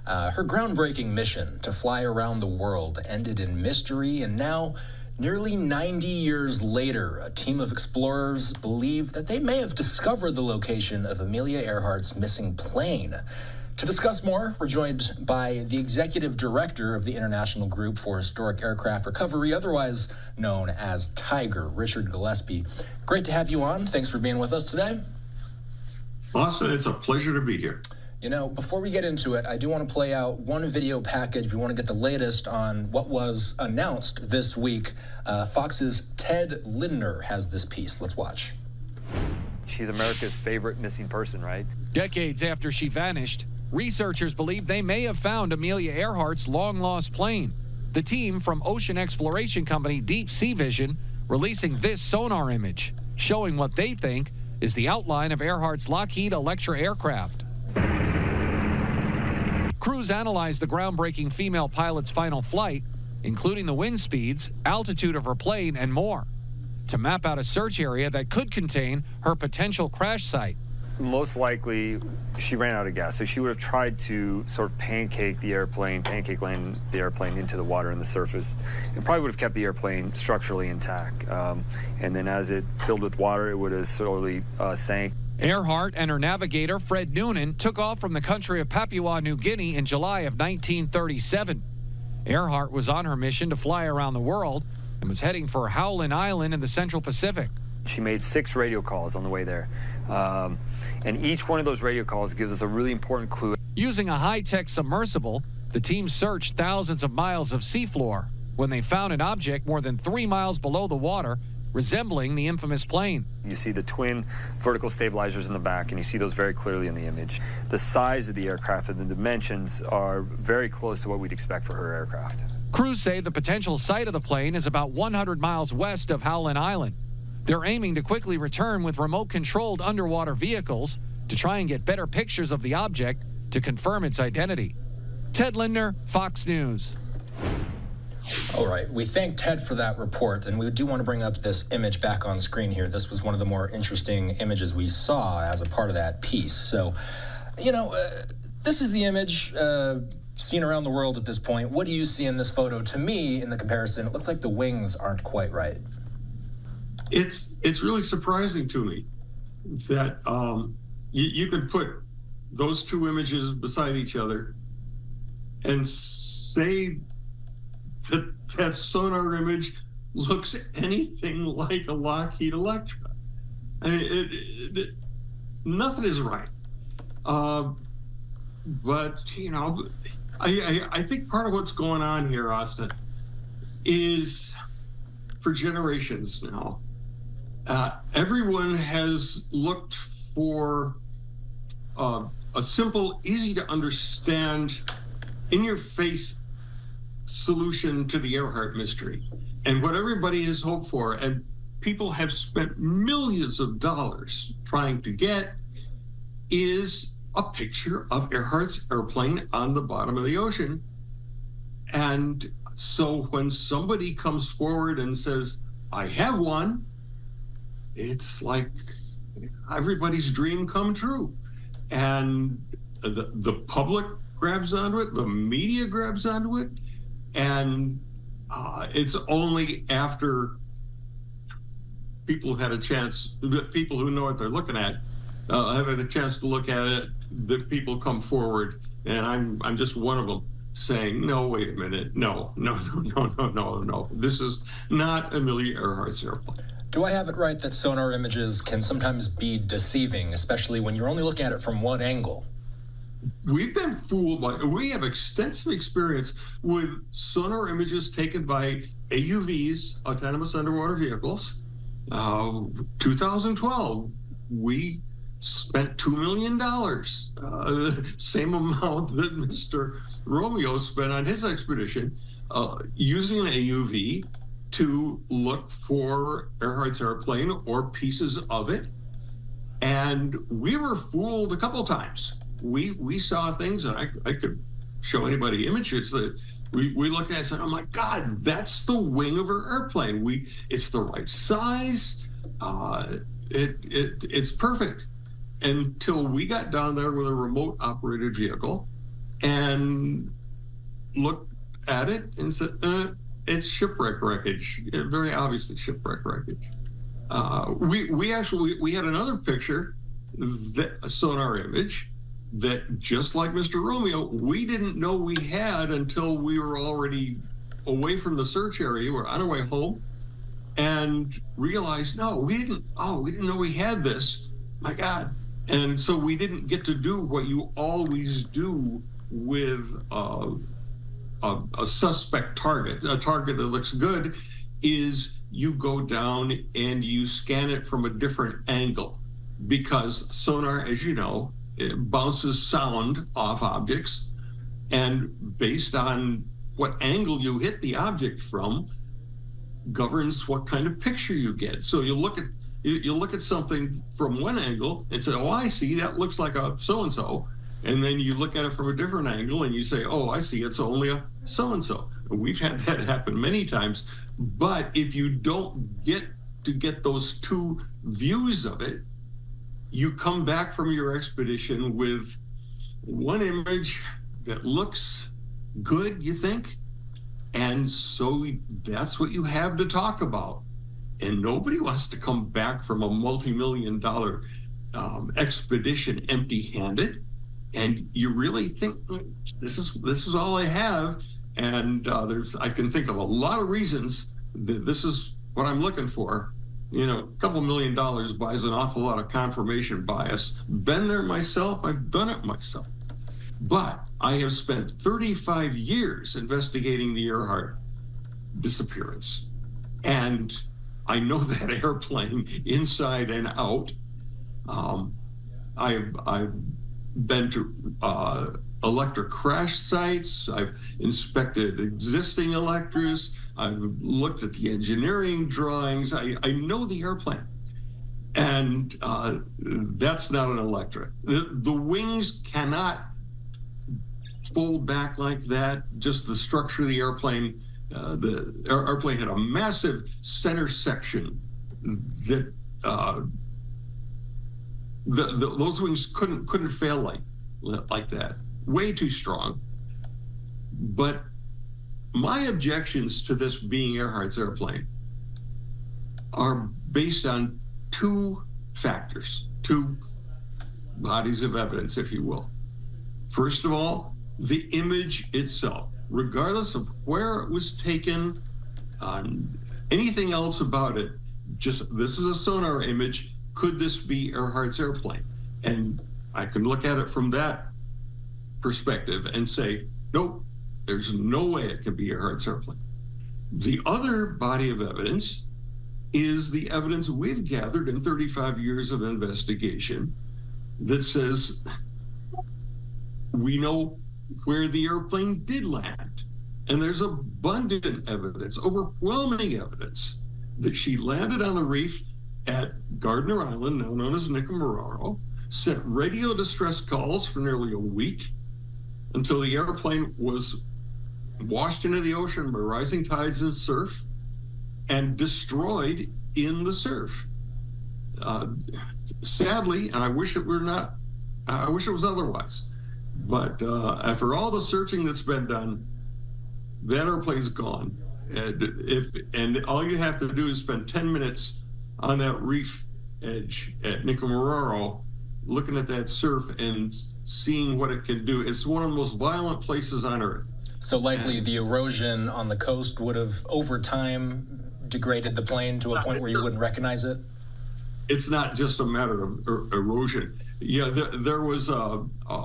Her groundbreaking mission to fly around the world ended in mystery, and now, nearly 90 years later, a team of explorers believe that they may have discovered the location of Amelia Earhart's missing plane. To discuss more, we're joined by the executive director of the International Group for Historic Aircraft Recovery, otherwise known as TIGHAR, Richard Gillespie. Great to have you on. Thanks for being with us today. Austin, it's a pleasure to be here. You know, before we get into it, I do want to play out one video package. We want to get the latest on what was announced this week. Fox's Ted Lindner has this piece. Let's watch. She's America's favorite missing person, right? Decades after she vanished, researchers believe they may have found Amelia Earhart's long-lost plane. The team from ocean exploration company Deep Sea Vision releasing this sonar image, showing what they think is the outline of Earhart's Lockheed Electra aircraft. Crews analyzed the groundbreaking female pilot's final flight, including the wind speeds, altitude of her plane, and more, to map out a search area that could contain her potential crash site. Most likely, she ran out of gas, so she would have tried to sort of pancake land the airplane into the water and the surface, and probably would have kept the airplane structurally intact. And then as it filled with water, it would have slowly sank. Earhart and her navigator, Fred Noonan, took off from the country of Papua New Guinea in July of 1937. Earhart was on her mission to fly around the world and was heading for Howland Island in the Central Pacific. She made 6 radio calls on the way there. And each one of those radio calls gives us a really important clue. Using a high-tech submersible, the team searched thousands of miles of seafloor when they found an object more than 3 miles below the water, resembling the infamous plane. You see the twin vertical stabilizers in the back, and you see those very clearly in the image. The size of the aircraft and the dimensions are very close to what we'd expect for her aircraft. Crews say the potential site of the plane is about 100 miles west of Howland Island. They're aiming to quickly return with remote-controlled underwater vehicles to try and get better pictures of the object to confirm its identity. Ted Lindner, Fox News. All right, we thank Ted for that report, and we do want to bring up this image back on screen here. This was one of the more interesting images we saw as a part of that piece. So, you know, this is the image seen around the world at this point. What do you see in this photo? To me, in the comparison, it looks like the wings aren't quite right. It's really surprising to me that you could put those two images beside each other and say that sonar image looks anything like a Lockheed Electra. I mean, nothing is right. But, you know, I think part of what's going on here, Austin, is for generations now, everyone has looked for a simple, easy to understand, in-your-face solution to the Earhart mystery. And what everybody has hoped for, and people have spent millions of dollars trying to get, is a picture of Earhart's airplane on the bottom of the ocean. And so when somebody comes forward and says, I have one, it's like everybody's dream come true. And the public grabs onto it, the media grabs onto it, and it's only after people had a chance, people who know what they're looking at, have had a chance to look at it, that people come forward, and I'm just one of them, saying, no, wait a minute, no. This is not Amelia Earhart's airplane. Do I have it right that sonar images can sometimes be deceiving, especially when you're only looking at it from one angle? We've been fooled we have extensive experience with sonar images taken by AUVs, autonomous underwater vehicles. 2012, we spent $2 million, same amount that Mr. Romeo spent on his expedition, using an AUV to look for Earhart's airplane or pieces of it. And we were fooled a couple times. We saw things, and I could show anybody images that we looked at and said, oh my God, that's the wing of her airplane. It's the right size. It's perfect. Until we got down there with a remote operated vehicle and looked at it and said, it's shipwreck wreckage, very obviously shipwreck wreckage. We had another picture, a sonar image, that just like Mr. Romeo, we didn't know we had until we were already away from the search area. We're on our way home and realized, no, we didn't know we had this. My God. And so we didn't get to do what you always do with a suspect target, a target that looks good, is you go down and you scan it from a different angle, because sonar, as you know, it bounces sound off objects, and based on what angle you hit the object from governs what kind of picture you get. So you look at something from one angle and say, oh, I see, that looks like a so-and-so. And then you look at it from a different angle and you say, oh, I see, it's only a so-and-so. We've had that happen many times. But if you don't get those two views of it, you come back from your expedition with one image that looks good, you think, and so that's what you have to talk about. And nobody wants to come back from a multi-million-dollar expedition empty-handed, and you really think, this is all I have, and I can think of a lot of reasons that this is what I'm looking for. You know, a couple $1 million buys an awful lot of confirmation bias. Been there myself, I've done it myself. But I have spent 35 years investigating the Earhart disappearance. And I know that airplane inside and out. I've been to electric crash sites. I've inspected existing electors. I've looked at the engineering drawings. I know the airplane. And that's not an electric. The wings cannot fold back like that. Just the structure of the airplane. The airplane had a massive center section that those wings couldn't fail like that. Way too strong. But my objections to this being Earhart's airplane are based on two factors, two bodies of evidence, if you will. First of all, the image itself, regardless of where it was taken, anything else about it, just this is a sonar image. Could this be Earhart's airplane? And I can look at it from that perspective and say, nope, there's no way it could be Earhart's airplane. The other body of evidence is the evidence we've gathered in 35 years of investigation that says we know where the airplane did land. And there's abundant evidence, overwhelming evidence, that she landed on the reef at Gardner Island, now known as Nicomoraro, sent radio distress calls for nearly a week until the airplane was washed into the ocean by rising tides and surf and destroyed in the surf. Sadly, and I wish it was otherwise, but after all the searching that's been done, that airplane's gone. And all you have to do is spend 10 minutes on that reef edge at Nicomoraro, looking at that surf and seeing what it can do. It's one of the most violent places on Earth. So likely the erosion on the coast would have, over time, degraded the plane to a point where you wouldn't recognize it? It's not just a matter of erosion. Yeah, there was a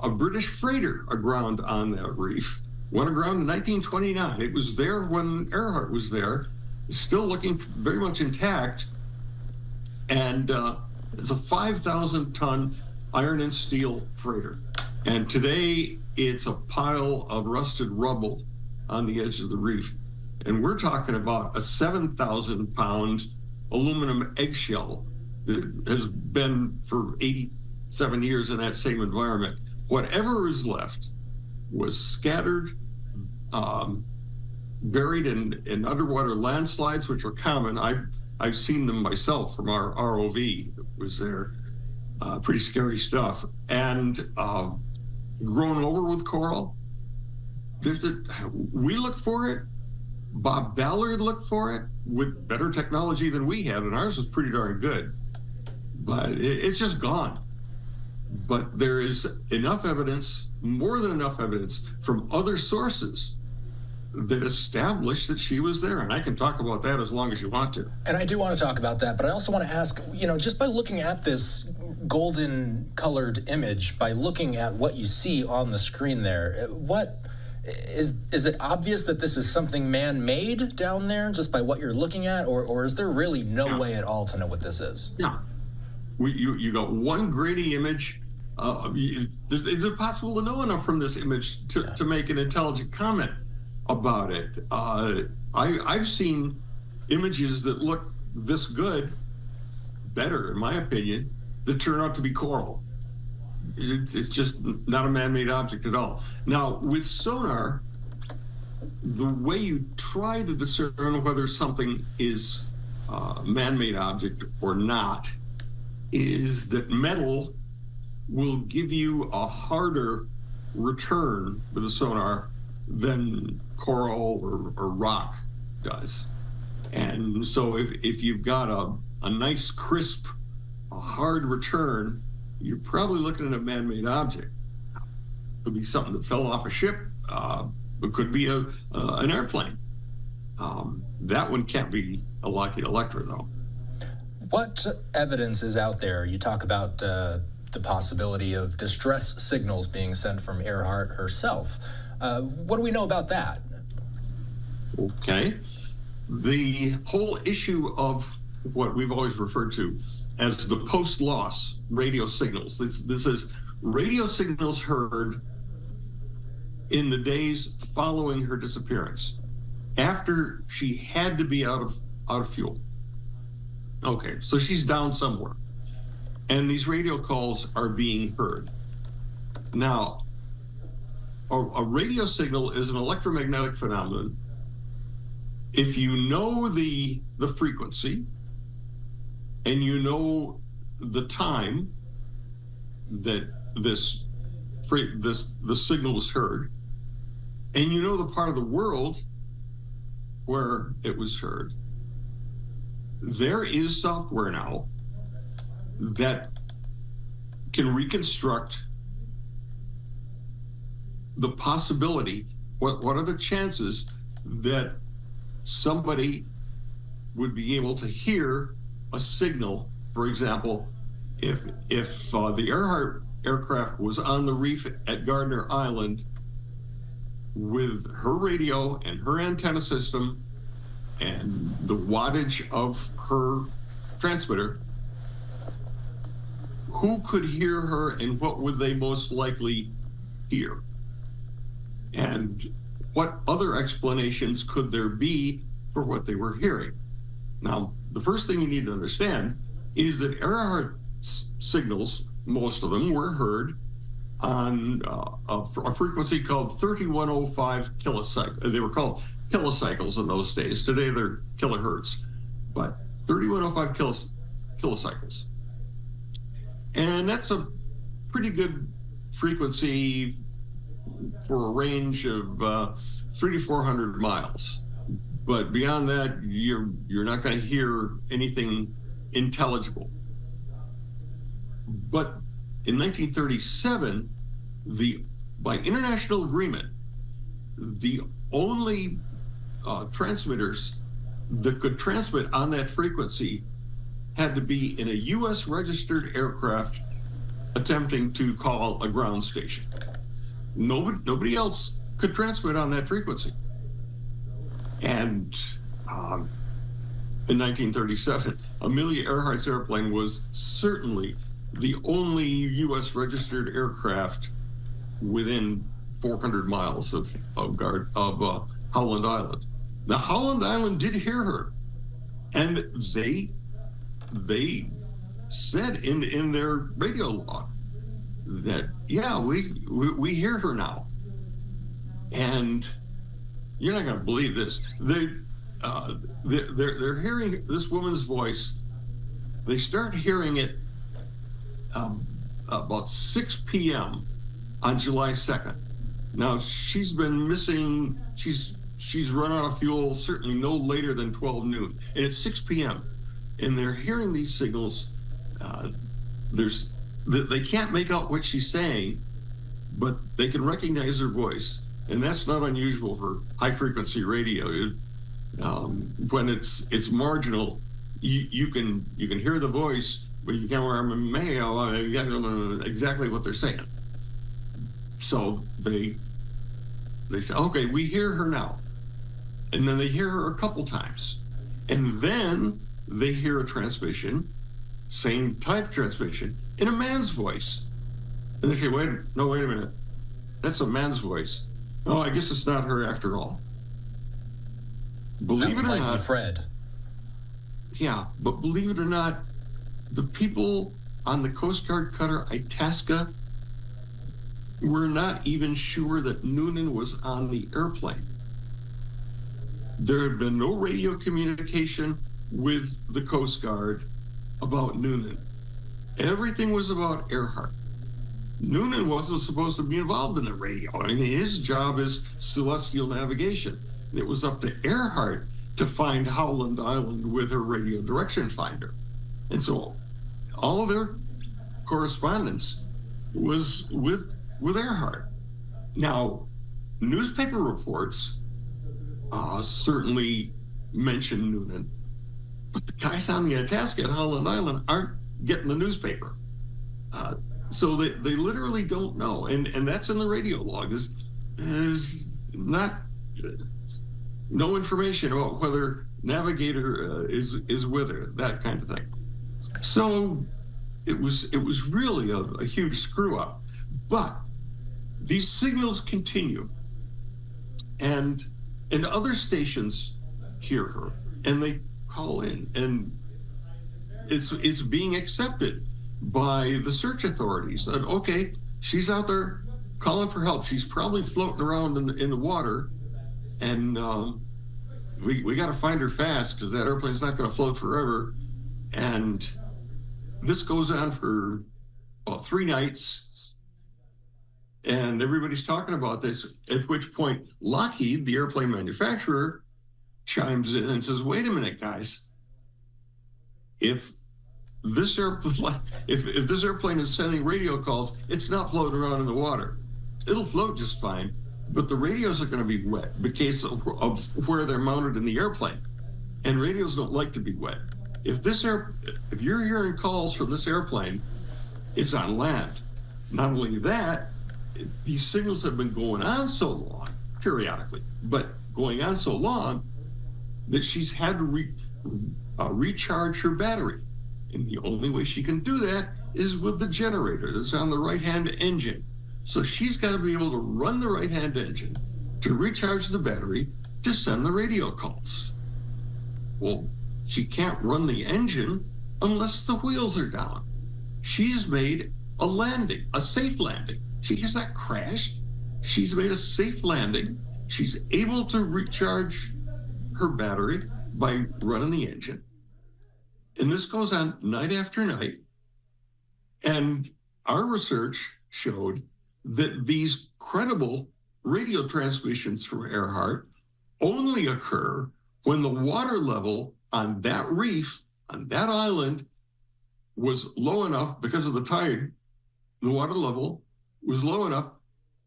British freighter aground on that reef. Went aground in 1929. It was there when Earhart was there, still looking very much intact. And it's a 5,000-ton iron and steel freighter. And today it's a pile of rusted rubble on the edge of the reef. And we're talking about a 7,000-pound aluminum eggshell that has been for 87 years in that same environment. Whatever is left was scattered, buried in underwater landslides, which are common. I've seen them myself from our ROV that was there. Pretty scary stuff. And grown over with coral. we look for it. Bob Ballard looked for it with better technology than we had, and ours was pretty darn good. But it's just gone. But there is enough evidence, more than enough evidence, from other sources that established that she was there. And I can talk about that as long as you want to. And I do want to talk about that, but I also want to ask, just by looking at this golden colored image, by looking at what you see on the screen there, what is it obvious that this is something man-made down there just by what you're looking at, or is there really no way at all to know what this is? Yeah. You got one grainy image. Is it possible to know enough from this image to make an intelligent comment about it? I've seen images that look this good, better in my opinion, that turn out to be coral. It's just not a man-made object at all. Now, with sonar, the way you try to discern whether something is a man-made object or not is that metal will give you a harder return with a sonar than coral or rock does. And so if you've got a nice, crisp, a hard return, you're probably looking at a man-made object. It could be something that fell off a ship. It could be an airplane. That one can't be a Lockheed Electra, though. What evidence is out there? You talk about the possibility of distress signals being sent from Earhart herself. What do we know about that? Okay. The whole issue of what we've always referred to as the post-loss radio signals. This is radio signals heard in the days following her disappearance, after she had to be out of fuel. Okay, so she's down somewhere, and these radio calls are being heard. Now, a radio signal is an electromagnetic phenomenon. If you know the frequency, and you know the time that the signal was heard, and you know the part of the world where it was heard, there is software now that can reconstruct the possibility. What are the chances that somebody would be able to hear a signal? For example, if the Earhart aircraft was on the reef at Gardner Island with her radio and her antenna system and the wattage of her transmitter, who could hear her and what would they most likely hear? And what other explanations could there be for what they were hearing? Now, the first thing you need to understand is that Earhart's signals, most of them, were heard on a frequency called 3105 kilocycles. They were called kilocycles in those days. Today they're kilohertz, but 3105 kilocycles. And that's a pretty good frequency for a range of 300 to 400 miles. But beyond that, you're not going to hear anything intelligible. But in 1937, by international agreement, the only transmitters that could transmit on that frequency had to be in a U.S. registered aircraft attempting to call a ground station. Nobody else could transmit on that frequency. And in 1937, Amelia Earhart's airplane was certainly the only U.S. registered aircraft within 400 miles of Howland Island. Now, Howland Island did hear her, and they said in their radio log that, yeah, we hear her now. And you're not going to believe this. They're hearing this woman's voice. They start hearing it about 6 p.m. on July 2nd. Now, she's been missing, she's run out of fuel certainly no later than 12 noon. And it's 6 p.m. And they're hearing these signals. They can't make out what she's saying, but they can recognize her voice. And that's not unusual for high frequency radio. When it's marginal, you can hear the voice, but you can't remember exactly what they're saying. So they say, okay, we hear her now. And then they hear her a couple times. And then they hear a transmission, same type transmission, in a man's voice. And they say, wait a minute. That's a man's voice. Oh, I guess it's not her after all. Believe it or not, Fred. Yeah, but believe it or not, the people on the Coast Guard cutter Itasca were not even sure that Noonan was on the airplane. There had been no radio communication with the Coast Guard about Noonan. Everything was about Earhart. Noonan wasn't supposed to be involved in the radio. I mean, his job is celestial navigation. It was up to Earhart to find Howland Island with her radio direction finder. And so all of their correspondence was with Earhart. Now, newspaper reports certainly mention Noonan, but the guys on the Itasca at Howland Island aren't getting the newspaper. So they literally don't know. And that's in the radio log. There's not no information about whether Navigator is with her, that kind of thing. So it was really a huge screw up. But these signals continue, and other stations hear her, and they call in, and it's being accepted by the search authorities. That, okay, she's out there calling for help. She's probably floating around in the water, and we got to find her fast because that airplane's not going to float forever. And this goes on for about 3 nights, and everybody's talking about this, at which point Lockheed, the airplane manufacturer, chimes in and says, wait a minute, guys. If this airplane is sending radio calls, it's not floating around in the water. It'll float just fine, but the radios are going to be wet because of where they're mounted in the airplane. And radios don't like to be wet. If you're hearing calls from this airplane, it's on land. Not only that, these signals have been going on so long, periodically, but going on so long that she's had to recharge her battery. And the only way she can do that is with the generator that's on the right-hand engine. So she's got to be able to run the right-hand engine to recharge the battery to send the radio calls. Well, she can't run the engine unless the wheels are down. She's made a landing, a safe landing. She has not crashed. She's made a safe landing. She's able to recharge her battery by running the engine. And this goes on night after night. And our research showed that these credible radio transmissions from Earhart only occur when the water level on that reef, on that island, was low enough because of the tide. The water level was low enough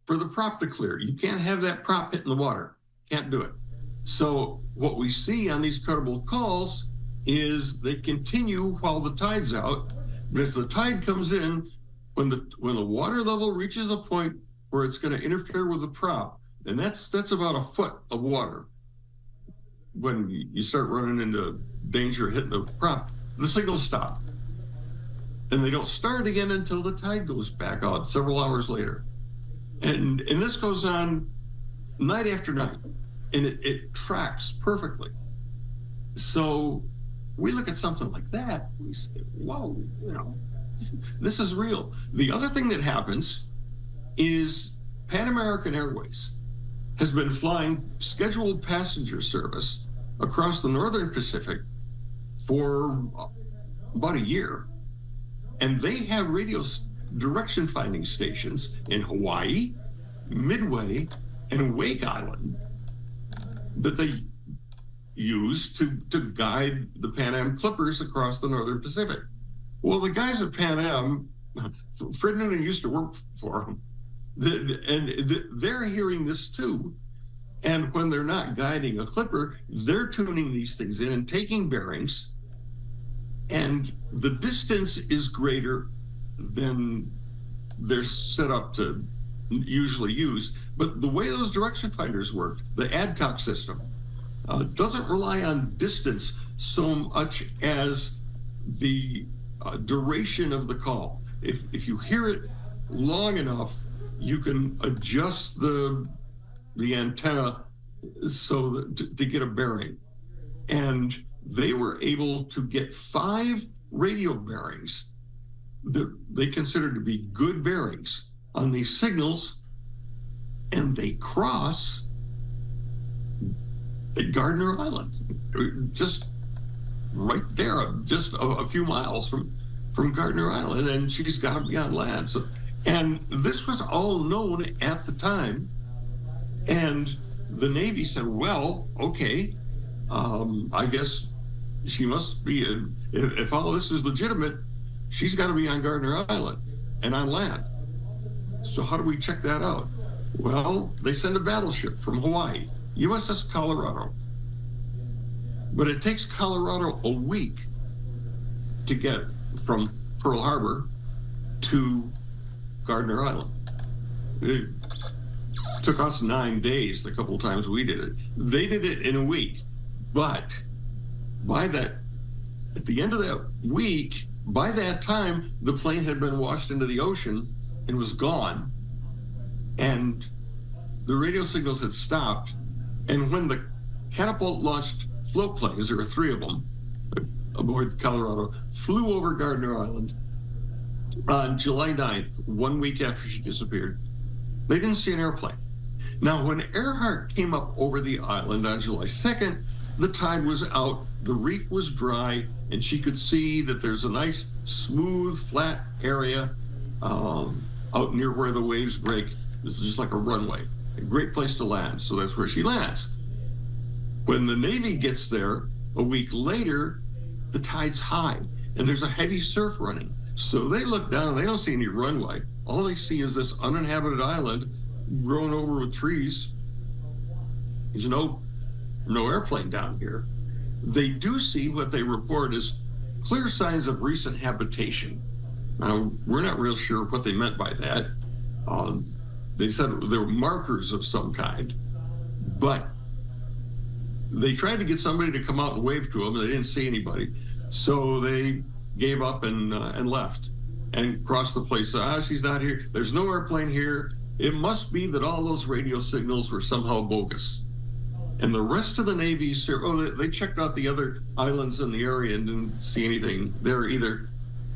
for the prop to clear. You can't have that prop hitting the water. Can't do it. So what we see on these credible calls is they continue while the tide's out. But as the tide comes in, when the water level reaches a point where it's going to interfere with the prop, and that's about a foot of water. When you start running into danger of hitting the prop, the signals stop. And they don't start again until the tide goes back out several hours later. And this goes on night after night, and it tracks perfectly. So we look at something like that, we say, whoa, this is real. The other thing that happens is Pan American Airways has been flying scheduled passenger service across the Northern Pacific for about a year. And they have radio direction finding stations in Hawaii, Midway and Wake Island that they used to guide the Pan Am clippers across the Northern Pacific. Well, the guys at Pan Am, Fred Noonan used to work for them, and they're hearing this too. And when they're not guiding a clipper, they're tuning these things in and taking bearings, and the distance is greater than they're set up to usually use. But the way those direction finders work, the Adcock system, doesn't rely on distance so much as the duration of the call. If you hear it long enough, you can adjust the antenna so that to get a bearing. And they were able to get 5 radio bearings that they considered to be good bearings on these signals, and they cross at Gardner Island, just right there, just a few miles from Gardner Island, and she's got to be on land. So, and this was all known at the time, and the Navy said, well, okay, I guess she must be, if all this is legitimate, she's got to be on Gardner Island and on land. So how do we check that out? Well, they send a battleship from Hawaii, USS Colorado. But it takes Colorado a week to get from Pearl Harbor to Gardner Island. It took us 9 days the couple times we did it. They did it in a week. But at the end of that week, by that time, the plane had been washed into the ocean and was gone. And the radio signals had stopped. And when the catapult launched float planes, there were 3 of them aboard Colorado, flew over Gardner Island on July 9th, 1 week after she disappeared. They didn't see an airplane. Now, when Earhart came up over the island on July 2nd, the tide was out, the reef was dry, and she could see that there's a nice, smooth, flat area out near where the waves break. This is just like a runway, a great place to land. So that's where she lands. When the Navy gets there a week later, the tide's high and there's a heavy surf running. So they look down and they don't see any runway. All they see is this uninhabited island grown over with trees. There's no airplane down here. They do see what they report as clear signs of recent habitation. Now, we're not real sure what they meant by that. They said there were markers of some kind, but they tried to get somebody to come out and wave to them, and they didn't see anybody. So they gave up and left and crossed the place. She's not here. There's no airplane here. It must be that all those radio signals were somehow bogus. And the rest of the Navy, they checked out the other islands in the area and didn't see anything there either.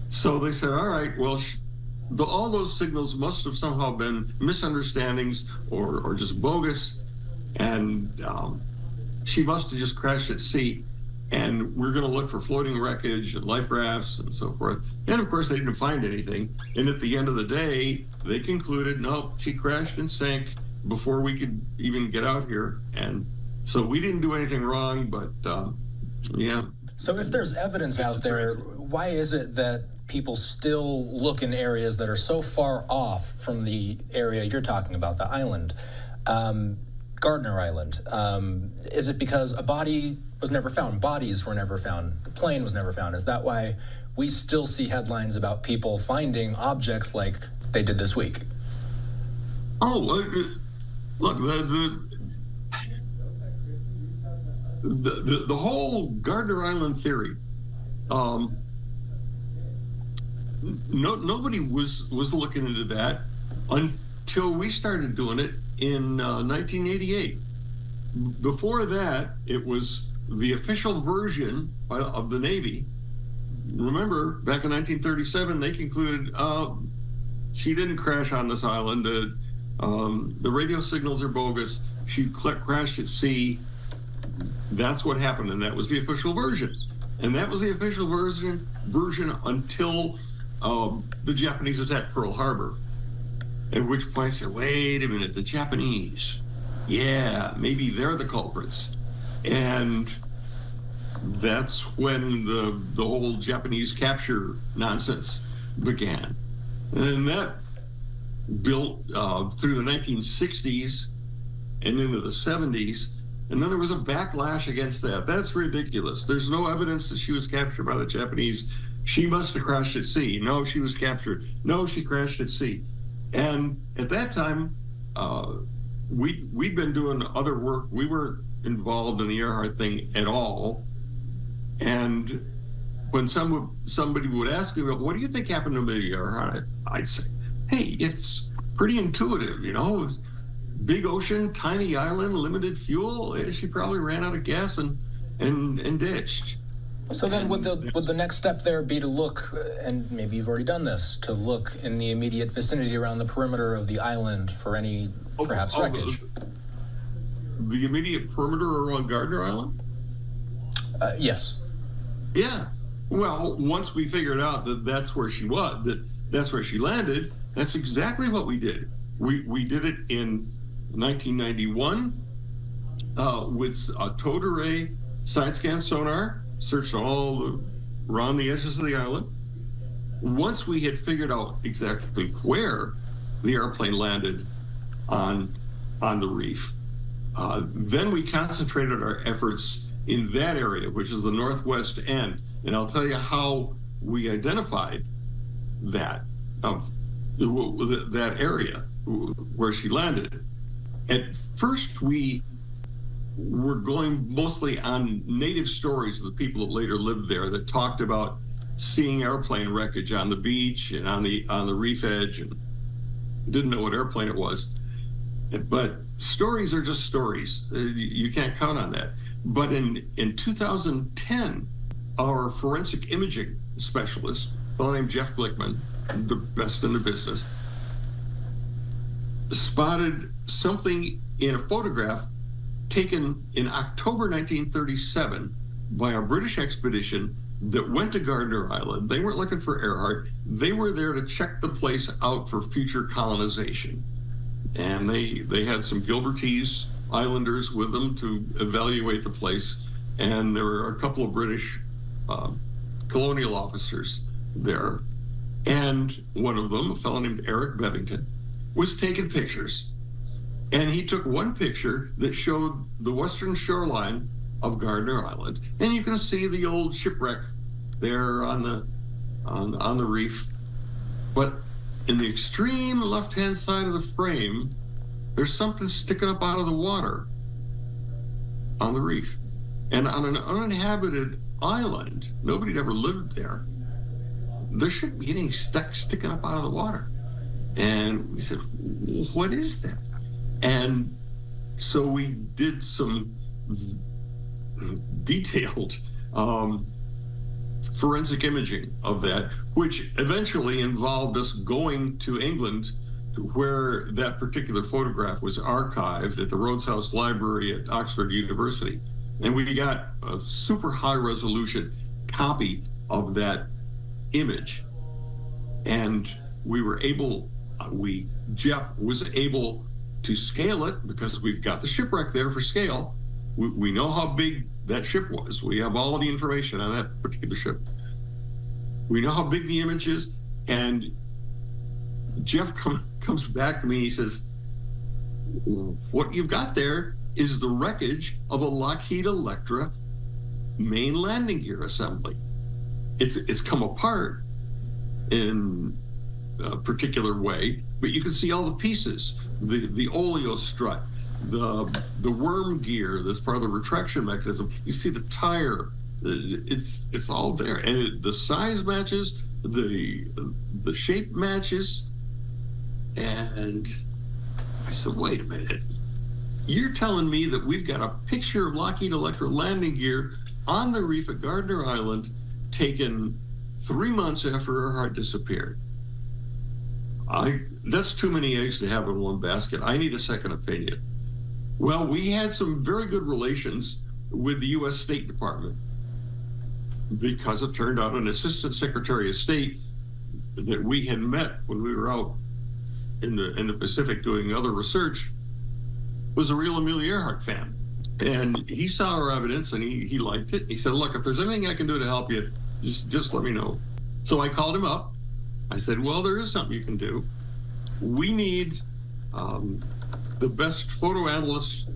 So they said, all right, well, all those signals must have somehow been misunderstandings or just bogus. And she must have just crashed at sea. And we're going to look for floating wreckage and life rafts and so forth. And of course, they didn't find anything. And at the end of the day, they concluded, no, she crashed and sank before we could even get out here. And so we didn't do anything wrong, but yeah. So if there's evidence out there, why is it that people still look in areas that are so far off from the area you're talking about, the island, Gardner Island? Is it because a body was never found? Bodies were never found. The plane was never found. Is that why we still see headlines about people finding objects like they did this week? Oh, look, the whole Gardner Island theory, nobody was looking into that until we started doing it in 1988. Before that, it was the official version of the Navy. Remember, back in 1937, they concluded she didn't crash on this island. The radio signals are bogus. She crashed at sea. That's what happened, and that was the official version. And that was the official version until the Japanese attacked Pearl Harbor. At which point I said, wait a minute, the Japanese. Yeah, maybe they're the culprits. And that's when the whole Japanese capture nonsense began. And that built through the 1960s and into the 70s. And then there was a backlash against that. That's ridiculous. There's no evidence that she was captured by the Japanese. She must have crashed at sea. No, she was captured. No, she crashed at sea. And at that time, we'd been doing other work. We weren't involved in the Earhart thing at all. And when somebody would ask me, well, what do you think happened to Amelia Earhart? I'd say, hey, it's pretty intuitive, you know. Big ocean, tiny island, limited fuel. She probably ran out of gas and ditched. So then would the next step there be to look, and maybe you've already done this, to look in the immediate vicinity around the perimeter of the island for any perhaps wreckage? The immediate perimeter around Gardner Island? Yes. Yeah. Well, once we figured out that that's where she was, that's where she landed, that's exactly what we did. We did it in 1991 with a towed array side scan sonar, searched all around the edges of the island. Once we had figured out exactly where the airplane landed on the reef, then we concentrated our efforts in that area, which is the northwest end. And I'll tell you how we identified that area where she landed. At first, we were going mostly on native stories of the people that later lived there that talked about seeing airplane wreckage on the beach and on the reef edge, and didn't know what airplane it was. But stories are just stories. You can't count on that. But in 2010, our forensic imaging specialist, a fellow named Jeff Glickman, the best in the business, spotted something in a photograph taken in October 1937 by a British expedition that went to Gardner Island. They weren't looking for Earhart. They were there to check the place out for future colonization. And they had some Gilbertese Islanders with them to evaluate the place. And there were a couple of British colonial officers there. And one of them, a fellow named Eric Bevington, was taking pictures. And he took one picture that showed the western shoreline of Gardner Island. And you can see the old shipwreck there on the reef. But in the extreme left-hand side of the frame, there's something sticking up out of the water on the reef. And on an uninhabited island, nobody'd ever lived there, there shouldn't be anything sticking up out of the water. And we said, what is that? And so we did some detailed forensic imaging of that, which eventually involved us going to England, to where that particular photograph was archived at the Rhodes House Library at Oxford University. And we got a super high resolution copy of that image. And we were able, Jeff was able to scale it because we've got the shipwreck there for scale. We know how big that ship was. We have all of the information on that particular ship. We know how big the image is. And Jeff comes back to me, he says, what you've got there is the wreckage of a Lockheed Electra main landing gear assembly. It's come apart in a particular way, but you can see all the pieces, the oleo strut, the worm gear that's part of the retraction mechanism. You see the tire, it's all there, and the size matches, the shape matches. And I said, wait a minute, you're telling me that we've got a picture of Lockheed Electra landing gear on the reef at Gardner Island taken 3 months after Earhart disappeared? That's too many eggs to have in one basket. I need a second opinion. Well, we had some very good relations with the U.S. State Department, because it turned out an assistant secretary of state that we had met when we were out in the Pacific doing other research, was a real Amelia Earhart fan. And he saw our evidence and he liked it. He said, look, if there's anything I can do to help you, just let me know. So I called him up. I said, well, there is something you can do. We need the best photo analysts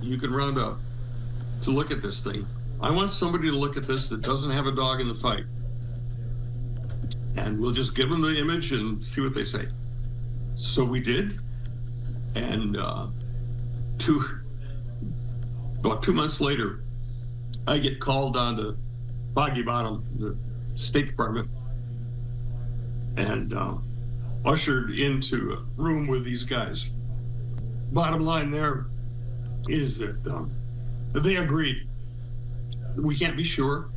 you can round up to look at this thing. I want somebody to look at this that doesn't have a dog in the fight. And we'll just give them the image and see what they say. So we did. And about 2 months later, I get called on to Foggy Bottom, the State Department, and ushered into a room with these guys. Bottom line there is that they agreed. We can't be sure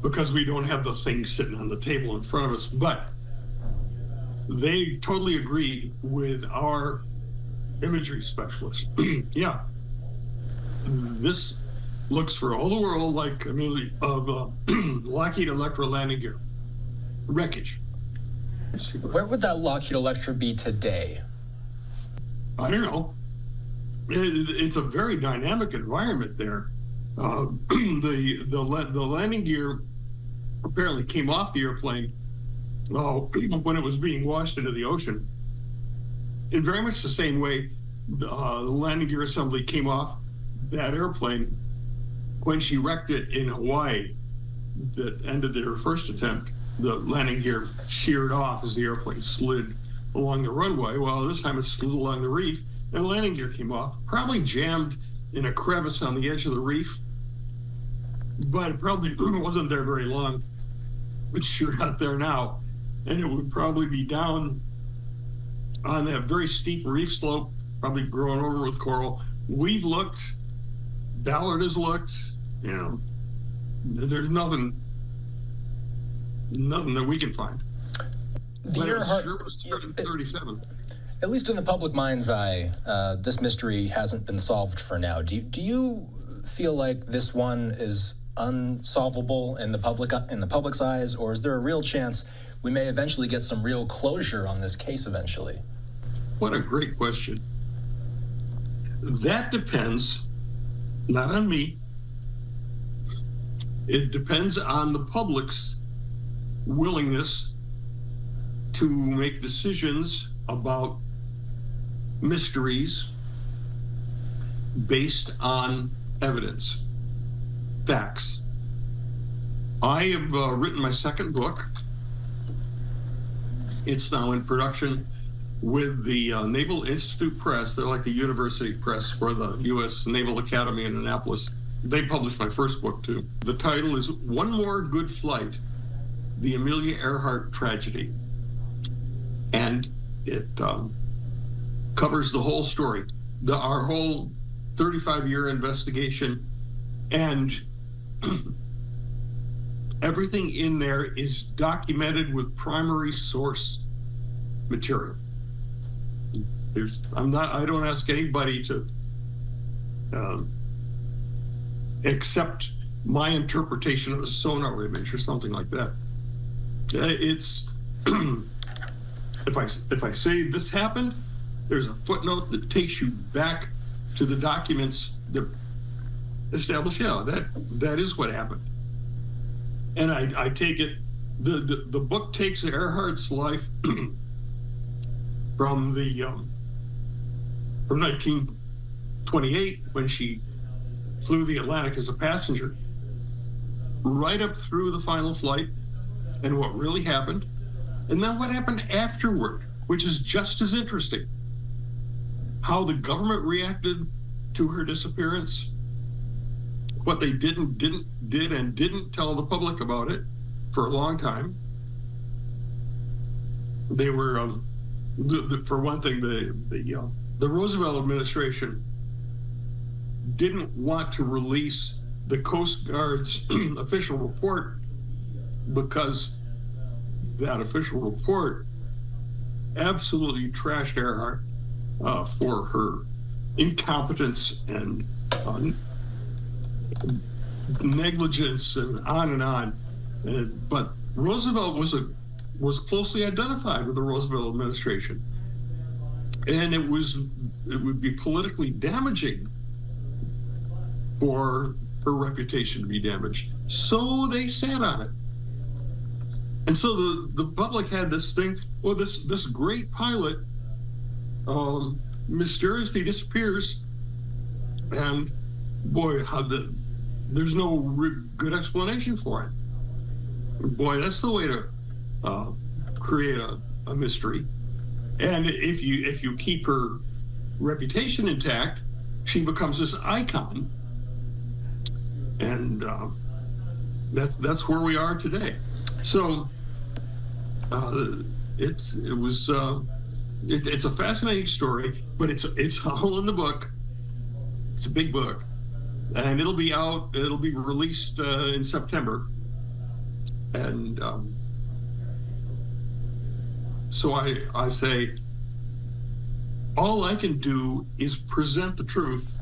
because we don't have the thing sitting on the table in front of us, but they totally agreed with our imagery specialist. Yeah, this looks for all the world like Lockheed Electra landing gear wreckage. Where would that Lockheed Electra be today? I don't know. It's a very dynamic environment there. The landing gear apparently came off the airplane when it was being washed into the ocean. In very much the same way, the landing gear assembly came off that airplane when she wrecked it in Hawaii. That ended her first attempt. The landing gear sheared off as the airplane slid along the runway. Well, this time it slid along the reef, and the landing gear came off, probably jammed in a crevice on the edge of the reef, but it probably wasn't there very long. It's sheared out there now, and it would probably be down on that very steep reef slope, probably growing over with coral. We've looked, Ballard has looked, there's nothing that we can find. The Earhart sure was 37. At least in the public mind's eye, this mystery hasn't been solved for now. Do you feel like this one is unsolvable in the public's eyes, or is there a real chance we may eventually get some real closure on this case eventually? What a great question. That depends not on me. It depends on the public's willingness to make decisions about mysteries based on evidence, facts. I have written my second book. It's now in production with the Naval Institute Press. They're like the university press for the U.S. Naval Academy in Annapolis. They published my first book, too. The title is One More Good Flight, The Amelia Earhart Tragedy. And it covers the whole story, our whole 35-year investigation, and everything in there is documented with primary source material. I don't ask anybody to accept my interpretation of a sonar image or something like that. It's if I say this happened, there's a footnote that takes you back to the documents that establish, that is what happened. And I take it, the book takes Earhart's life from 1928 when she flew the Atlantic as a passenger, right up through the final flight and what really happened, and then what happened afterward, which is just as interesting. How the government reacted to her disappearance, what they did and didn't tell the public about it for a long time. They were, for one thing, the Roosevelt administration didn't want to release the Coast Guard's official report because that official report absolutely trashed Earhart for her incompetence and negligence and on. But Roosevelt was closely identified with the Roosevelt administration. and it would be politically damaging for her reputation to be damaged. So they sat on it. And so the public had this thing, well, this great pilot mysteriously disappears, and boy, there's no good explanation for it. Boy, that's the way to create a mystery. And if you keep her reputation intact, she becomes this icon, and that's where we are today. So it's a fascinating story, but it's all in the book. It's a big book, and it'll be released in September. And so I say, all I can do is present the truth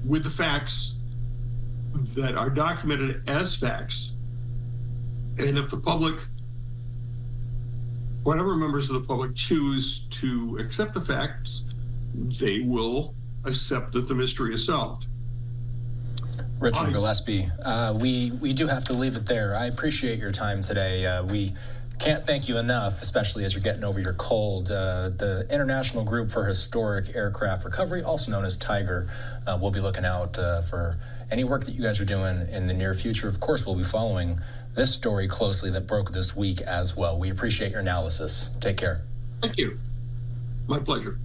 with the facts that are documented as facts. And if the public, whatever members of the public choose to accept the facts, they will accept that the mystery is solved. Richard Gillespie, we do have to leave it there. I appreciate your time today. We can't thank you enough, especially as you're getting over your cold. The International Group for Historic Aircraft Recovery, also known as TIGHAR, will be looking out for any work that you guys are doing in the near future. Of course, we'll be following this story closely that broke this week as well. We appreciate your analysis. Take care. Thank you. My pleasure.